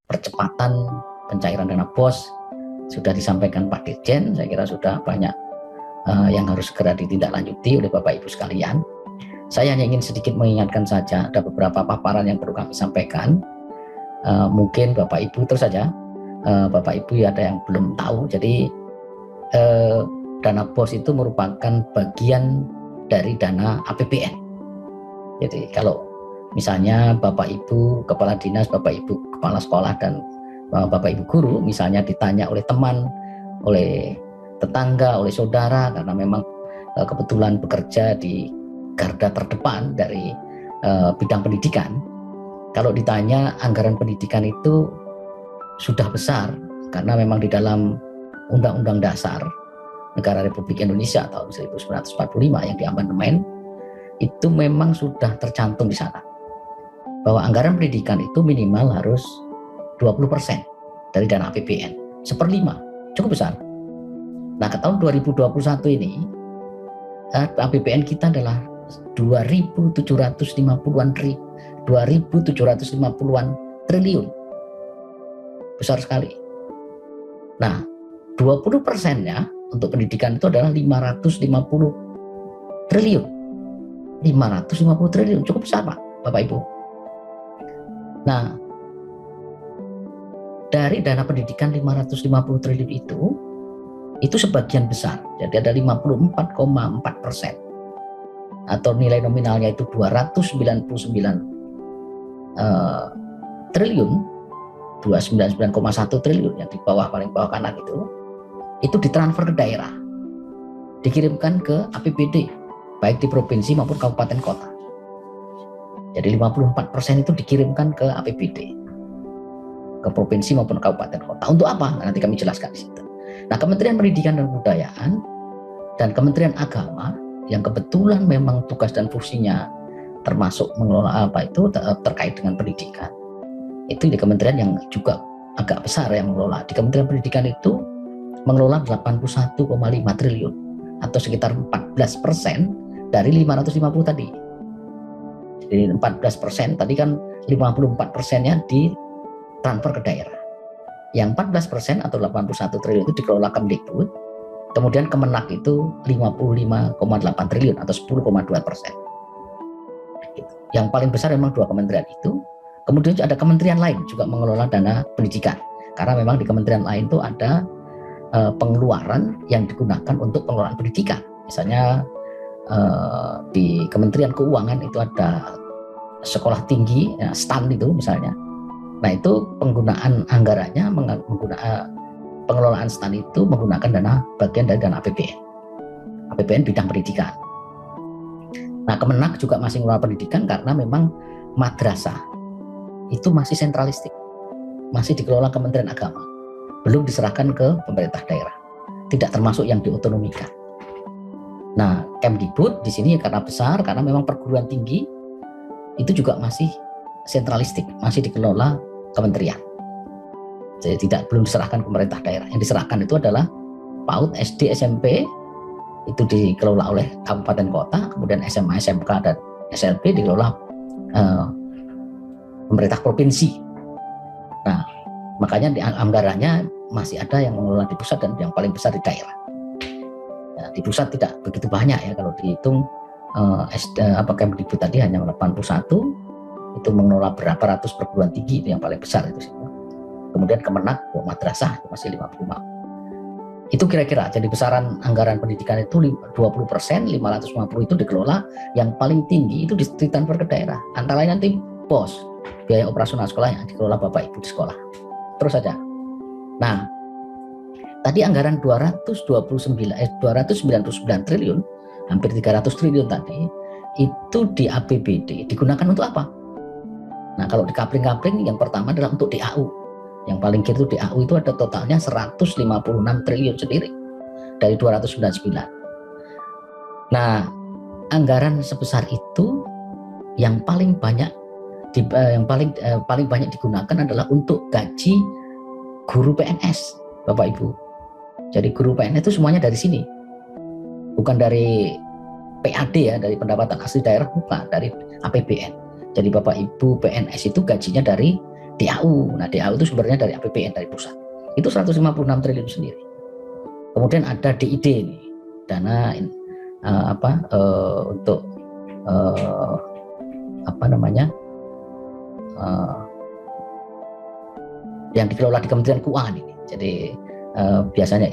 percepatan pencairan dana BOS sudah disampaikan Pak Dirjen. Saya kira sudah banyak yang harus segera ditindaklanjuti oleh Bapak Ibu sekalian. Saya hanya ingin sedikit mengingatkan saja, ada beberapa paparan yang perlu kami sampaikan. Mungkin Bapak Ibu terus saja, Bapak Ibu ada yang belum tahu. Jadi dana BOS itu merupakan bagian dari dana APBN. Jadi kalau misalnya Bapak Ibu Kepala Dinas, Bapak Ibu Kepala Sekolah, dan Bapak Ibu Guru misalnya ditanya oleh teman, oleh tetangga, oleh saudara, karena memang kebetulan bekerja di garda terdepan dari bidang pendidikan. Kalau ditanya anggaran pendidikan itu sudah besar, karena memang di dalam Undang-Undang Dasar Negara Republik Indonesia tahun 1945 yang diamandemen, itu memang sudah tercantum di sana bahwa anggaran pendidikan itu minimal harus 20% dari dana APBN, 1/5, cukup besar. Nah, ke tahun 2021 ini APBN kita adalah 2.750-an triliun. Besar sekali. Nah, 20%-nya untuk pendidikan itu adalah 550 triliun. 550 triliun, cukup besar Pak, Bapak Ibu. Nah, dari dana pendidikan 550 triliun itu sebagian besar, jadi ada 54,4%, atau nilai nominalnya itu 299 triliun, 299,1 triliun yang di bawah, paling bawah kanan itu ditransfer ke daerah, dikirimkan ke APBD, baik di provinsi maupun kabupaten kota. Jadi 54% itu dikirimkan ke APBD, ke provinsi maupun kabupaten kota. Untuk apa? Nanti kami jelaskan di situ. Nah, Kementerian Pendidikan dan Kebudayaan dan Kementerian Agama yang kebetulan memang tugas dan fungsinya termasuk mengelola terkait dengan pendidikan, itu di kementerian yang juga agak besar yang mengelola. Di Kementerian Pendidikan itu mengelola 81,5 triliun atau sekitar 14% dari 550 tadi. Jadi 14% tadi kan 54%-nya ditransfer ke daerah. Yang 14% atau 81 triliun itu dikelola Kemdikbud, kemudian Kemenak itu 55,8 triliun atau 10,2%. Yang paling besar memang dua kementerian itu. Kemudian ada kementerian lain juga mengelola dana pendidikan, karena memang di kementerian lain itu ada pengeluaran yang digunakan untuk pengelolaan pendidikan. Misalnya di Kementerian Keuangan itu ada sekolah tinggi, ya, STAN itu misalnya. Nah, itu penggunaan anggarannya, pengelolaan STAN itu menggunakan dana bagian dari dana APBN bidang pendidikan. Nah, Kemenak juga masih mengelola pendidikan karena memang madrasah itu masih sentralistik, masih dikelola Kementerian Agama, belum diserahkan ke pemerintah daerah, tidak termasuk yang diotonomikan. Nah, Kemdikbud di sini karena besar, karena memang perguruan tinggi itu juga masih sentralistik, masih dikelola kementerian. Jadi belum diserahkan ke pemerintah daerah. Yang diserahkan itu adalah PAUD, SD, SMP itu dikelola oleh kabupaten kota, kemudian SMA, SMK, dan SLB dikelola pemerintah provinsi. Nah, makanya di anggarannya masih ada yang mengelola di pusat dan yang paling besar di daerah. Nah, di pusat tidak begitu banyak ya, kalau dihitung Kemdikbud tadi hanya 81, itu mengelola berapa ratus perguruan tinggi, itu yang paling besar itu semua. Kemudian Kemenak, madrasah itu masih 55. Itu kira-kira, jadi besaran anggaran pendidikan itu 20%, 550 itu dikelola, yang paling tinggi itu ditransfer ke daerah. Antara lain nanti BOS, biaya operasional sekolah, yang dikelola Bapak Ibu di sekolah. Terus saja. Nah, tadi anggaran 299 triliun, hampir 300 triliun tadi, itu di APBD digunakan untuk apa? Nah, kalau di kapling-kapling yang pertama adalah untuk DAU. Yang paling kiri itu DAU itu ada totalnya 156 triliun sendiri dari 299. Nah, anggaran sebesar itu yang paling banyak paling banyak digunakan adalah untuk gaji guru PNS, Bapak Ibu. Jadi guru PNS itu semuanya dari sini. Bukan dari PAD ya, dari pendapatan asli daerah, bukan, dari APBN. Jadi Bapak Ibu PNS itu gajinya dari DAU. Nah, DAU itu sumbernya dari APBN, dari pusat. Itu 156 triliun sendiri. Kemudian ada DID nih, dana untuk yang dikelola di Kementerian Keuangan ini. Jadi biasanya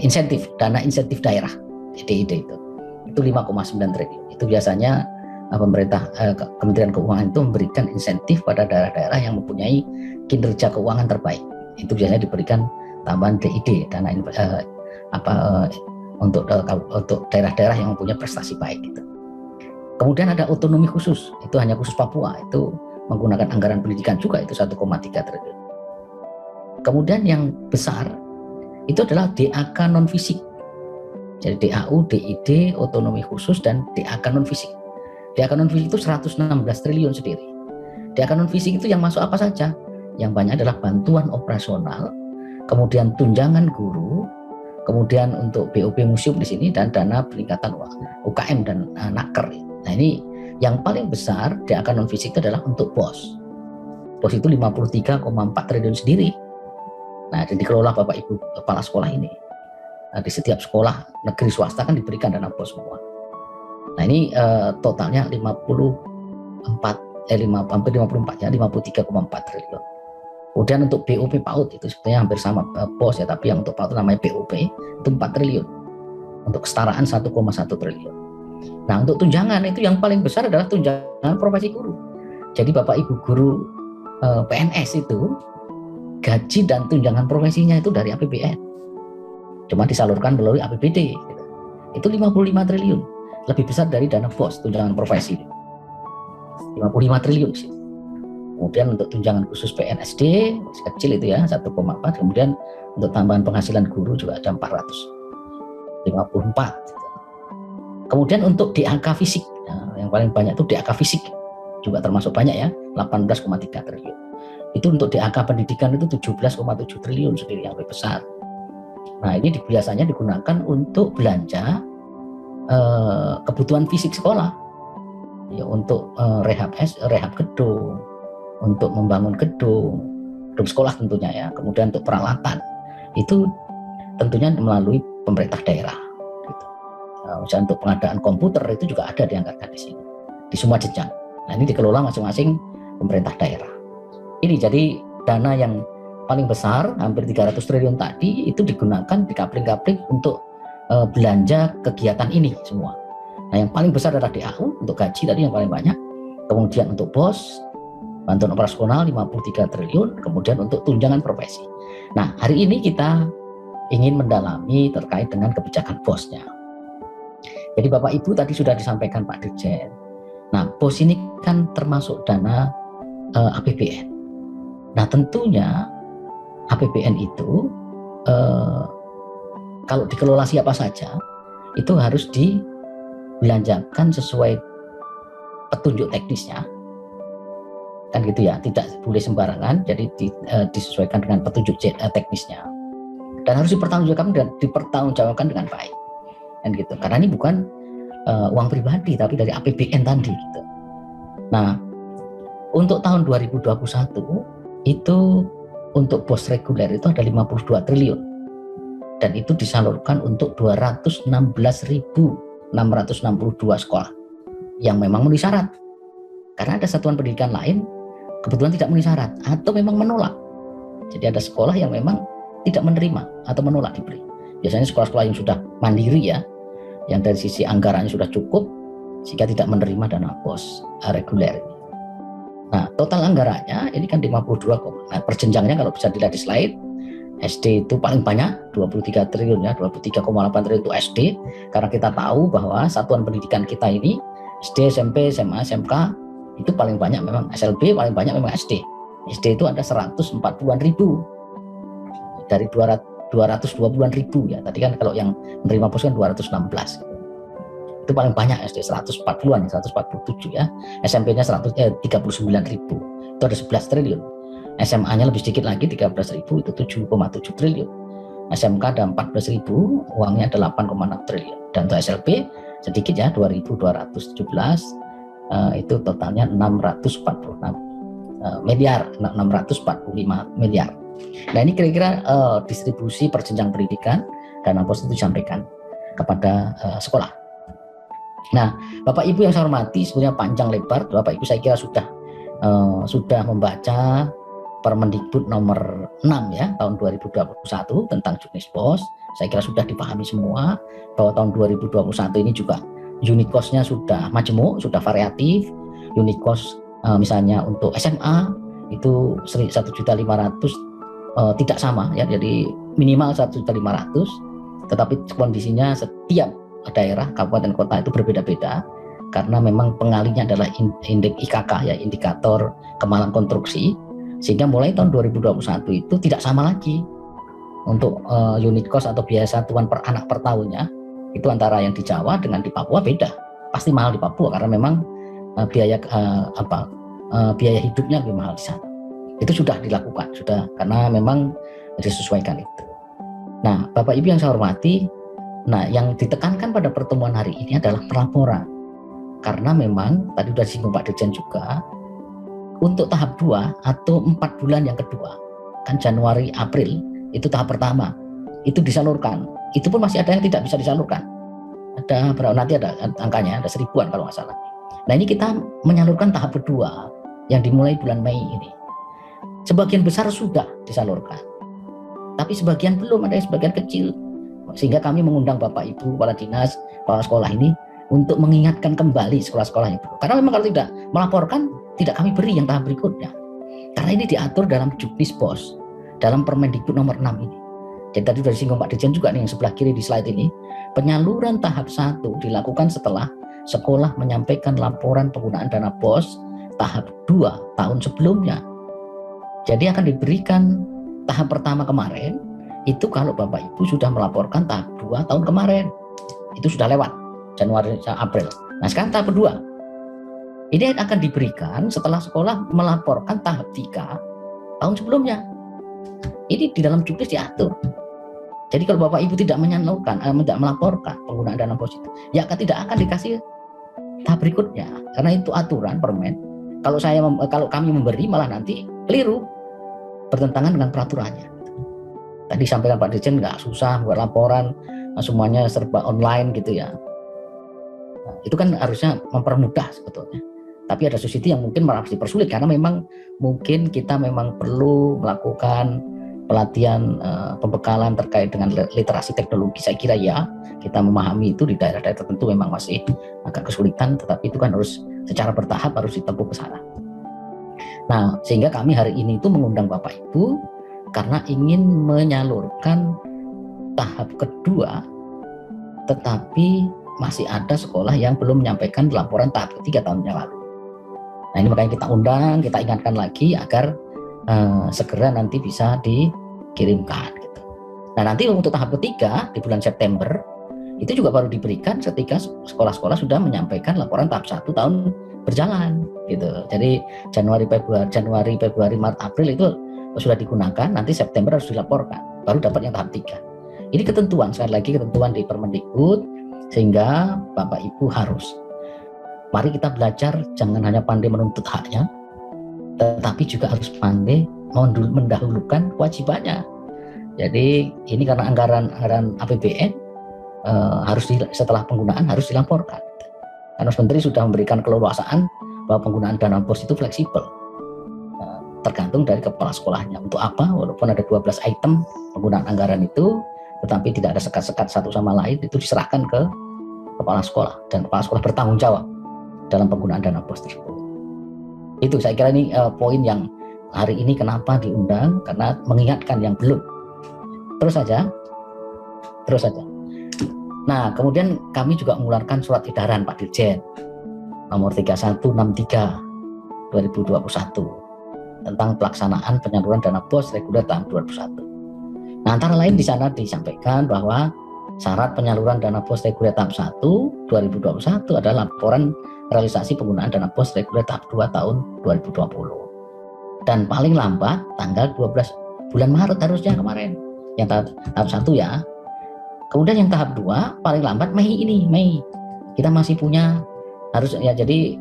dana insentif daerah, DID itu 5,9 triliun. Itu biasanya pemerintah Kementerian Keuangan itu memberikan insentif pada daerah-daerah yang mempunyai kinerja keuangan terbaik. Itu biasanya diberikan tambahan DID, dana untuk daerah-daerah yang mempunyai prestasi baik gitu. Kemudian ada otonomi khusus, itu hanya khusus Papua, itu menggunakan anggaran pendidikan juga, itu 1,3 triliun. Kemudian yang besar itu adalah DAK non fisik. Jadi DAU, DID, otonomi khusus, dan DAK non fisik. DAK non fisik itu 116 triliun sendiri. DAK non fisik itu yang masuk apa saja? Yang banyak adalah bantuan operasional, kemudian tunjangan guru, kemudian untuk BOP museum di sini, dan dana peningkatan UKM dan naker. Nah, ini yang paling besar DAK non fisik itu adalah untuk BOS. BOS itu 53,4 triliun sendiri. Nah, dan dikelola Bapak Ibu kepala sekolah ini. Nah, di setiap sekolah negeri swasta kan diberikan dana BOS semua. Nah, ini totalnya hampir 53,4 triliun. Kemudian untuk BOP PAUD itu sebetulnya hampir sama BOS ya, tapi yang untuk PAUD namanya BOP itu 4 triliun. Untuk kesetaraan 1,1 triliun. Nah, untuk tunjangan itu yang paling besar adalah tunjangan profesi guru. Jadi Bapak Ibu guru PNS itu gaji dan tunjangan profesinya itu dari APBN. Cuma disalurkan melalui APBD. Gitu. Itu 55 triliun. Lebih besar dari dana BOS, tunjangan profesi. 55 triliun sih. Kemudian untuk tunjangan khusus PNSD, kecil itu ya, 1,4. Kemudian untuk tambahan penghasilan guru juga ada 454. Gitu. Kemudian untuk DAK fisik, yang paling banyak itu DAK fisik. Juga termasuk banyak ya, 18,3 triliun. Itu untuk DAK pendidikan itu 17,7 triliun sendiri, yang lebih besar. Nah, ini biasanya digunakan untuk belanja kebutuhan fisik sekolah, ya, untuk rehab gedung, untuk membangun gedung sekolah tentunya ya. Kemudian untuk peralatan itu tentunya melalui pemerintah daerah. Gitu. Misalnya untuk pengadaan komputer itu juga ada dianggarkan di sini, di semua jenjang. Nah, ini dikelola masing-masing pemerintah daerah. Ini jadi dana yang paling besar, hampir 300 triliun tadi, itu digunakan di kapling-kapling untuk belanja kegiatan ini semua. Nah, yang paling besar adalah DAU untuk gaji tadi yang paling banyak. Kemudian untuk BOS, bantuan operasional 53 triliun, kemudian untuk tunjangan profesi. Nah, hari ini kita ingin mendalami terkait dengan kebijakan BOS-nya. Jadi Bapak Ibu tadi sudah disampaikan Pak Dirjen. Nah, BOS ini kan termasuk dana APBN. Nah, tentunya APBN itu kalau dikelola siapa saja itu harus dibelanjakan sesuai petunjuk teknisnya, kan gitu ya, tidak boleh sembarangan. Jadi disesuaikan dengan petunjuk teknisnya dan harus dipertanggungjawabkan dengan baik, kan gitu. Karena ini bukan uang pribadi tapi dari APBN tadi gitu. Nah, untuk tahun 2021 itu untuk BOS reguler itu ada 52 triliun dan itu disalurkan untuk 216.662 sekolah yang memang memenuhi syarat. Karena ada satuan pendidikan lain kebetulan tidak memenuhi syarat atau memang menolak. Jadi ada sekolah yang memang tidak menerima atau menolak diberi. Biasanya sekolah-sekolah yang sudah mandiri ya, yang dari sisi anggarannya sudah cukup sehingga tidak menerima dana BOS reguler. Nah, total anggarannya ini kan 52. Nah, perjenjangnya kalau bisa dilihat di slide, SD itu paling banyak 23 triliun ya, 23,8 triliun itu SD, karena kita tahu bahwa satuan pendidikan kita ini SD, SMP, SMA, SMK itu paling banyak memang SLB, paling banyak memang SD. SD itu ada 140-an ribu dari 220-an ribu ya. Tadi kan kalau yang menerima BOS kan 216. Itu paling banyak SD 140-an, 147 ya. SMP-nya 39 ribu, itu ada 11 triliun. SMA-nya lebih sedikit lagi 13 ribu, itu 7,7 triliun. SMK ada 14 ribu, uangnya ada 8,6 triliun. Dan untuk SLB sedikit ya, 2.217, itu totalnya 646 miliar, 645 miliar. Nah ini kira-kira distribusi perjenjang pendidikan dana BOS itu disampaikan kepada sekolah. Nah, Bapak Ibu yang saya hormati, sebenarnya panjang lebar, Bapak Ibu saya kira sudah membaca Permendikbud nomor 6 ya tahun 2021 tentang juknis BOS. Saya kira sudah dipahami semua bahwa tahun 2021 ini juga unit cost-nya sudah majemuk, sudah variatif. Unit cost misalnya untuk SMA itu 1.500.000 tidak sama ya, jadi minimal 1.500.000, tetapi kondisinya setiap daerah, kabupaten, kota itu berbeda-beda karena memang pengalinya adalah indeks IKK ya, indikator kemahalan konstruksi, sehingga mulai tahun 2021 itu tidak sama lagi untuk unit cost atau biaya satuan per anak per tahunnya. Itu antara yang di Jawa dengan di Papua beda, pasti mahal di Papua karena memang biaya hidupnya lebih mahal di sana. Itu sudah dilakukan, sudah, karena memang disesuaikan itu. Nah, Bapak Ibu yang saya hormati, nah yang ditekankan pada pertemuan hari ini adalah pelaporan. Karena memang tadi sudah disinggung Pak Dirjen juga, untuk tahap 2 atau 4 bulan yang kedua, kan Januari April itu tahap pertama, itu disalurkan. Itu pun masih ada yang tidak bisa disalurkan. Ada berapa, nanti ada angkanya, ada 1000-an kalau nggak salah. Nah ini kita menyalurkan tahap kedua yang dimulai bulan Mei ini. Sebagian besar sudah disalurkan, tapi sebagian belum, ada yang sebagian kecil. Sehingga kami mengundang Bapak Ibu, kepala dinas, kepala sekolah ini untuk mengingatkan kembali sekolah-sekolah itu. Karena memang kalau tidak melaporkan, tidak kami beri yang tahap berikutnya. Karena ini diatur dalam juknis BOS, dalam Permendikbud nomor 6 ini. Jadi tadi sudah disinggung Pak Dirjen juga nih yang sebelah kiri di slide ini, penyaluran tahap 1 dilakukan setelah sekolah menyampaikan laporan penggunaan dana BOS tahap 2 tahun sebelumnya. Jadi akan diberikan tahap pertama kemarin, itu kalau Bapak Ibu sudah melaporkan tahap 2 tahun kemarin. Itu sudah lewat, Januari, April. Nah sekarang tahap kedua. Ini akan diberikan setelah sekolah melaporkan tahap 3 tahun sebelumnya. Ini di dalam juknis diatur. Jadi kalau Bapak Ibu tidak menyalurkan, tidak melaporkan penggunaan dana BOS itu, ya tidak akan dikasih tahap berikutnya. Karena itu aturan permen. Kalau kami memberi malah nanti keliru, bertentangan dengan peraturannya. Tadi sampaikan Pak Dirjen nggak susah buat laporan, semuanya serba online gitu ya. Nah, itu kan harusnya mempermudah sebetulnya. Tapi ada sisi yang mungkin malah dipersulit karena memang mungkin kita memang perlu melakukan pelatihan pembekalan terkait dengan literasi teknologi. Saya kira ya, kita memahami itu di daerah-daerah tertentu memang masih agak kesulitan, tetapi itu kan harus secara bertahap harus ditempuh ke sana. Nah, sehingga kami hari ini itu mengundang Bapak Ibu karena ingin menyalurkan tahap kedua, tetapi masih ada sekolah yang belum menyampaikan laporan tahap ketiga tahun yang lalu. Nah ini makanya kita undang, kita ingatkan lagi agar segera nanti bisa dikirimkan. Gitu. Nah nanti untuk tahap ketiga di bulan September itu juga baru diberikan ketika sekolah-sekolah sudah menyampaikan laporan tahap 1 tahun berjalan. Gitu. Jadi Januari, Februari, Maret, April itu sudah digunakan, nanti September harus dilaporkan, baru dapat yang tahap 3. Ini ketentuan, sekali lagi ketentuan di Permendikbud, sehingga Bapak Ibu harus. Mari kita belajar, jangan hanya pandai menuntut haknya, tetapi juga harus pandai mendahulukan kewajibannya. Jadi ini karena anggaran APBN harus setelah penggunaan harus dilaporkan. Karena Menteri sudah memberikan keleluasaan bahwa penggunaan dana BOS itu fleksibel. Tergantung dari kepala sekolahnya. Untuk apa? Walaupun ada 12 item penggunaan anggaran itu, tetapi tidak ada sekat-sekat satu sama lain, itu diserahkan ke kepala sekolah. Dan kepala sekolah bertanggung jawab dalam penggunaan dana BOS tersebut. Itu saya kira ini poin yang hari ini kenapa diundang, karena mengingatkan yang belum. Terus saja. Nah, kemudian kami juga mengeluarkan surat edaran Pak Dirjen nomor 3163 2021 tentang pelaksanaan penyaluran dana BOS reguler tahun 2021. Nah, antara lain di sana disampaikan bahwa syarat penyaluran dana BOS reguler tahap 1 2021 adalah laporan realisasi penggunaan dana BOS reguler tahap 2 tahun 2020. Dan paling lambat tanggal 12 bulan Maret harusnya kemarin. Yang tahap 1 ya. Kemudian yang tahap 2 paling lambat Mei ini, Mei. Kita masih punya harus ya, jadi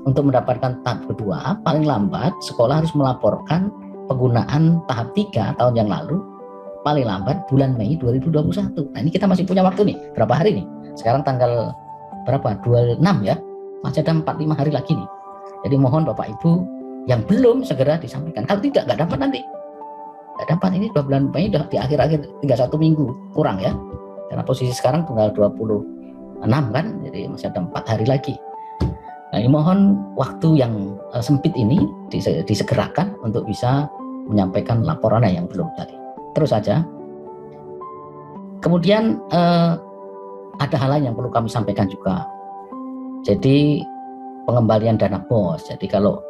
untuk mendapatkan tahap kedua, paling lambat sekolah harus melaporkan penggunaan tahap 3 tahun yang lalu, paling lambat bulan Mei 2021. Nah, ini kita masih punya waktu nih, berapa hari nih? Sekarang tanggal berapa? 26 ya, masih ada 4-5 hari lagi nih. Jadi mohon Bapak Ibu yang belum segera disampaikan. Kalau tidak, nggak dapat nanti. Nggak dapat, ini 2 bulan Mei udah di akhir-akhir, tinggal 1 minggu kurang ya. Karena posisi sekarang tanggal 26 kan, jadi masih ada 4 hari lagi. Nah, ini mohon waktu yang sempit ini disegerakan untuk bisa menyampaikan laporannya yang belum tadi. Terus saja. Kemudian ada hal lain yang perlu kami sampaikan juga. Jadi pengembalian dana BOS. Jadi kalau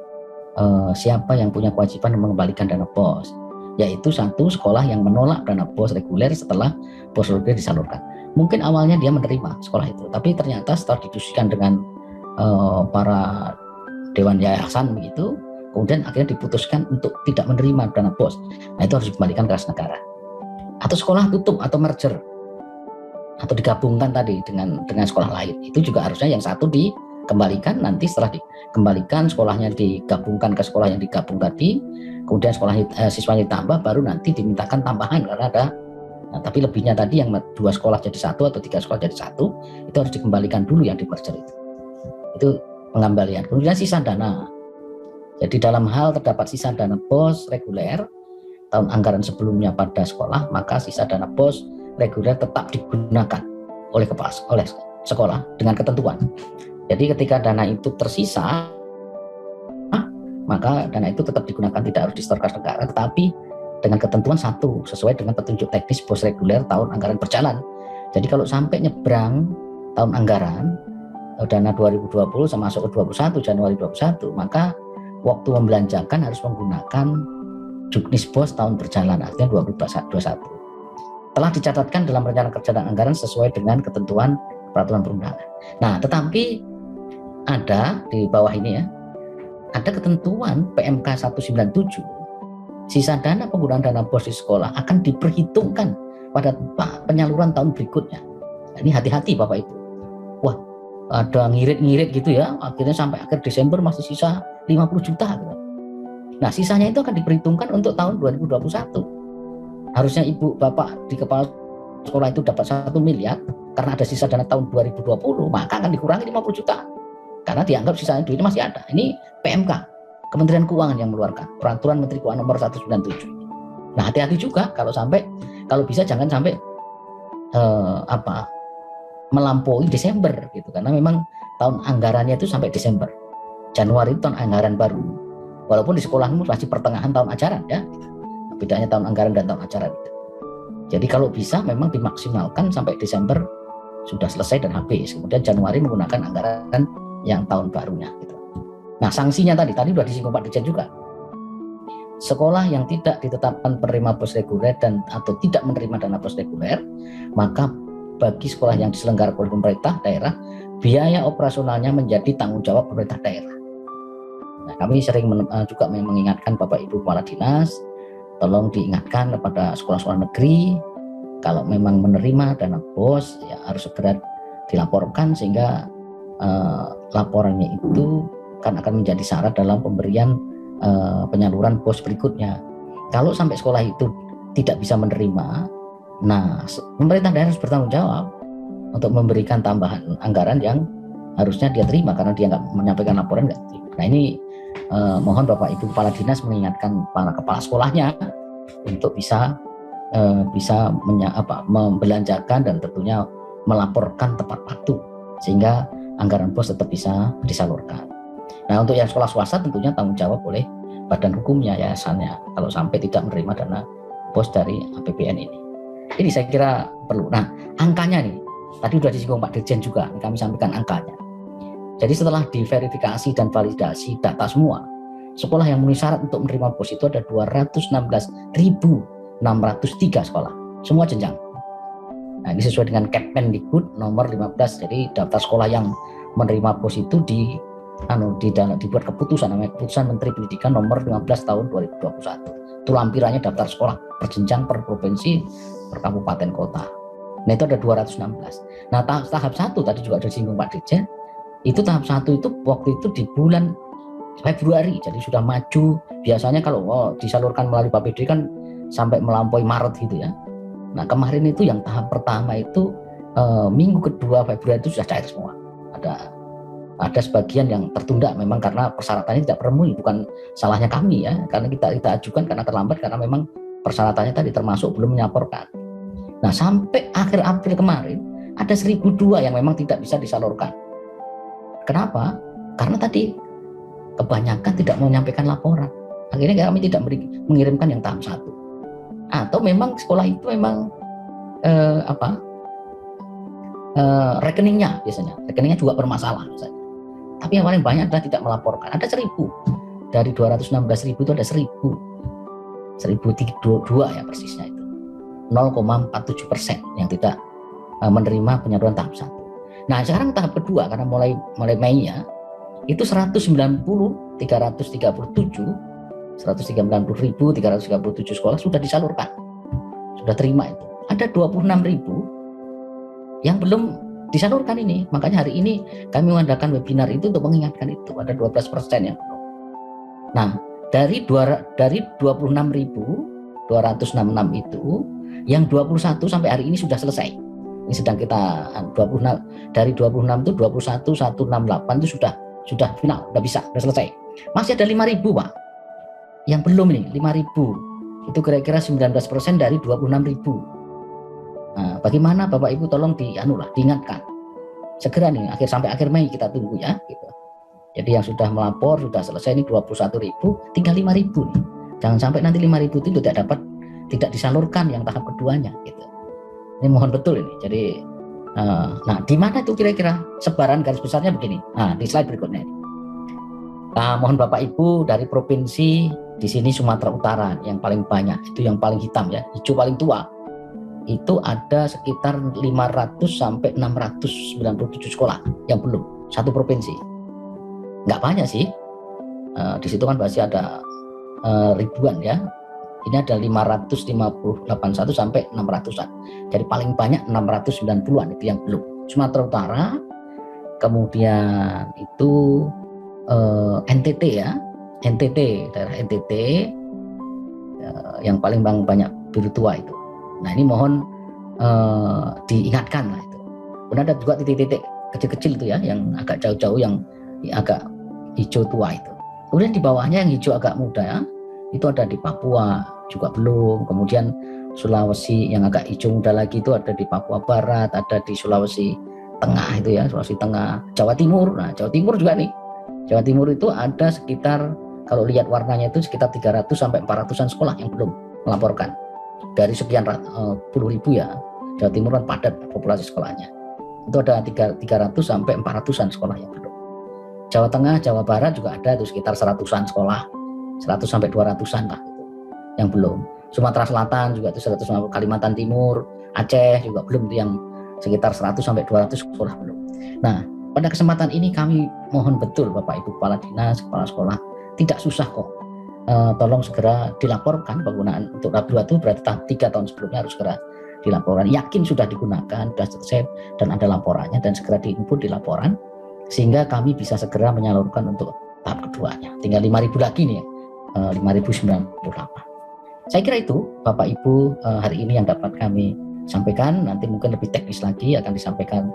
siapa yang punya kewajiban mengembalikan dana BOS, yaitu satu sekolah yang menolak dana BOS reguler setelah BOS reguler disalurkan. Mungkin awalnya dia menerima sekolah itu, tapi ternyata setelah didiskusikan dengan para dewan yayasan begitu, kemudian akhirnya diputuskan untuk tidak menerima dana BOS. Nah, itu harus dikembalikan ke kas negara. Atau sekolah tutup atau merger atau digabungkan tadi dengan sekolah lain, itu juga harusnya yang satu dikembalikan, nanti setelah dikembalikan sekolahnya digabungkan ke sekolah yang digabung tadi, kemudian siswanya ditambah, baru nanti dimintakan tambahan karena ada. Nah, tapi lebihnya tadi yang 2 sekolah jadi 1 atau 3 sekolah jadi 1, itu harus dikembalikan dulu yang di merger itu pengembalian. Kemudian sisa dana. Jadi dalam hal terdapat sisa dana BOS reguler tahun anggaran sebelumnya pada sekolah, maka sisa dana BOS reguler tetap digunakan oleh sekolah dengan ketentuan. Jadi ketika dana itu tersisa, maka dana itu tetap digunakan, tidak harus disetor kas negara, tetapi dengan ketentuan satu, sesuai dengan petunjuk teknis BOS reguler tahun anggaran berjalan. Jadi kalau sampai nyebrang tahun anggaran dana 2020 sama masuk ke 21 Januari 21, maka waktu membelanjakan harus menggunakan juknis BOS tahun berjalan, artinya 2021. Telah dicatatkan dalam rencana kerja dan anggaran sesuai dengan ketentuan peraturan perundangan. Nah, tetapi ada di bawah ini ya, ada ketentuan PMK 197, sisa dana penggunaan dana BOS di sekolah akan diperhitungkan pada penyaluran tahun berikutnya. Nah, ini hati-hati Bapak Ibu. Wah, ada ngirit-ngirit gitu ya, akhirnya sampai akhir Desember masih sisa 50 juta gitu. Nah, sisanya itu akan diperhitungkan untuk tahun 2021. Harusnya Ibu Bapak di kepala sekolah itu dapat 1 miliar, karena ada sisa dana tahun 2020, maka akan dikurangi 50 juta. Karena dianggap sisanya duitnya masih ada. Ini PMK, Kementerian Keuangan yang mengeluarkan, Peraturan Menteri Keuangan nomor 197. Nah, hati-hati juga kalau bisa jangan sampai melampaui Desember gitu, karena memang tahun anggarannya itu sampai Desember. Januari itu tahun anggaran baru, walaupun di sekolahmu masih pertengahan tahun ajaran ya, bedanya tahun anggaran dan tahun ajaran itu. Jadi kalau bisa memang dimaksimalkan sampai Desember sudah selesai dan habis, kemudian Januari menggunakan anggaran yang tahun barunya gitu. Nah, sanksinya tadi sudah disinggung Pak Dirjen juga. Sekolah yang tidak ditetapkan penerima BOS reguler dan atau tidak menerima dana BOS reguler, maka bagi sekolah yang diselenggarakan oleh pemerintah daerah, biaya operasionalnya menjadi tanggung jawab pemerintah daerah. Nah, kami sering juga mengingatkan Bapak Ibu Kepala Dinas, tolong diingatkan kepada sekolah-sekolah negeri, kalau memang menerima dana BOS ya harus segera dilaporkan, sehingga laporannya itu kan akan menjadi syarat dalam pemberian penyaluran BOS berikutnya. Kalau sampai sekolah itu tidak bisa menerima, nah pemerintah daerah harus bertanggung jawab untuk memberikan tambahan anggaran yang harusnya dia terima karena dia nggak menyampaikan laporan nggak terima. Nah, ini mohon Bapak Ibu Kepala Dinas mengingatkan para kepala sekolahnya untuk bisa membelanjakan dan tentunya melaporkan tepat waktu sehingga anggaran BOS tetap bisa disalurkan. Nah, untuk yang sekolah swasta tentunya tanggung jawab oleh badan hukumnya, yayasannya, kalau sampai tidak menerima dana BOS dari APBN ini. Ini saya kira perlu. Nah, angkanya nih, tadi sudah disinggung Pak Dirjen juga, kami sampaikan angkanya. Jadi setelah diverifikasi dan validasi data semua, sekolah yang memenuhi syarat untuk menerima BOS itu ada 216.603 sekolah, semua jenjang. Nah, ini sesuai dengan Kepmendikbud nomor 15. Jadi daftar sekolah yang menerima BOS itu dibuat keputusan, namanya Keputusan Menteri Pendidikan nomor 15 tahun 2021. Itu lampirannya daftar sekolah berjenjang per provinsi, per kabupaten kota. Nah, itu ada 216. Nah, tahap 1 tadi juga ada disinggung Pak Dirjen, Itu tahap 1 itu waktu itu di bulan Februari, jadi sudah maju. Biasanya kalau disalurkan melalui Bapedi kan sampai melampaui Maret gitu ya. Nah kemarin itu yang tahap pertama itu minggu kedua Februari itu sudah cair semua. Ada sebagian yang tertunda memang karena persyaratannya tidak terpenuhi, bukan salahnya kami ya, karena kita ajukan karena terlambat karena memang persyaratannya tadi termasuk belum menyaporkan. Nah sampai akhir April kemarin ada 1.002 yang memang tidak bisa disalurkan. Kenapa? Karena tadi kebanyakan tidak mau menyampaikan laporan. Akhirnya kami tidak mengirimkan yang tahap 1. Atau memang sekolah itu memang rekeningnya juga bermasalah misalnya. Tapi yang paling banyak adalah tidak melaporkan. Ada 1.000 dari 216.000 itu ada 1.002 ya persisnya itu 0,47% yang tidak menerima penyaluran tahap 1. Nah sekarang tahap kedua karena mulai Mei ya itu 190.337 sekolah sudah disalurkan, sudah terima itu. Ada 26.000 yang belum disalurkan ini. Makanya hari ini kami mengadakan webinar itu untuk mengingatkan itu. Ada 12% yang belum. Nah, dari 26.266 itu, yang 21 sampai hari ini sudah selesai. Ini sedang kita 26 dari 26 itu 21.168 itu sudah final, sudah selesai. Masih ada 5.000 Pak. Yang belum nih 5.000. Itu kira-kira 19% dari 26.000. Nah, bagaimana Bapak Ibu tolong diingatkan segera nih sampai akhir Mei kita tunggu ya gitu. Jadi yang sudah melapor sudah selesai ini 21.000, tinggal 5.000 nih. Jangan sampai nanti 5.000 itu tidak disalurkan yang tahap keduanya gitu. Ini mohon betul ini. Jadi nah di mana itu kira-kira sebaran garis besarnya begini. Nah di slide berikutnya ini. Nah, mohon Bapak Ibu dari provinsi di sini Sumatera Utara yang paling banyak itu yang paling hitam ya, hijau paling tua. Itu ada sekitar 500 sampai 697 sekolah yang belum, satu provinsi. Nggak banyak sih, di situ kan pasti ada ribuan ya. Ini ada 558 sampai 600-an. Jadi paling banyak 690-an itu yang belum. Sumatera Utara, kemudian itu NTT ya, daerah NTT yang paling banyak biru tua itu. Nah ini mohon diingatkan lah itu. Kemudian ada juga titik-titik kecil-kecil itu ya, yang agak jauh-jauh, yang agak hijau tua itu. Kemudian di bawahnya yang hijau agak muda ya, itu ada di Papua juga belum. Kemudian Sulawesi yang agak hijau muda lagi itu ada di Papua Barat, ada di Sulawesi Tengah itu ya, Sulawesi Tengah, Jawa Timur. Nah Jawa Timur juga nih. Jawa Timur itu ada sekitar, kalau lihat warnanya itu sekitar 300 sampai 400-an sekolah yang belum melaporkan. Dari sekian puluh ribu ya, Jawa Timur kan padat populasi sekolahnya. Itu ada 300 sampai 400-an sekolah yang belum. Jawa Tengah, Jawa Barat juga ada itu sekitar 100-an sekolah, 100 sampai 200-an lah itu yang belum. Sumatera Selatan juga itu 100, Kalimantan Timur, Aceh juga belum, itu yang sekitar 100 sampai 200 sekolah belum. Nah, pada kesempatan ini kami mohon betul Bapak Ibu Kepala Dinas, Kepala Sekolah, tidak susah kok. Tolong segera dilaporkan penggunaan untuk tahap 2 itu berarti tahap 3 tahun sebelumnya harus segera dilaporkan. Yakin sudah digunakan, sudah selesai dan ada laporannya, dan segera diinput di laporan sehingga kami bisa segera menyalurkan untuk tahap keduanya. Tinggal 5.000 lagi nih ya, 5.098. Saya kira itu Bapak Ibu hari ini yang dapat kami sampaikan. Nanti mungkin lebih teknis lagi akan disampaikan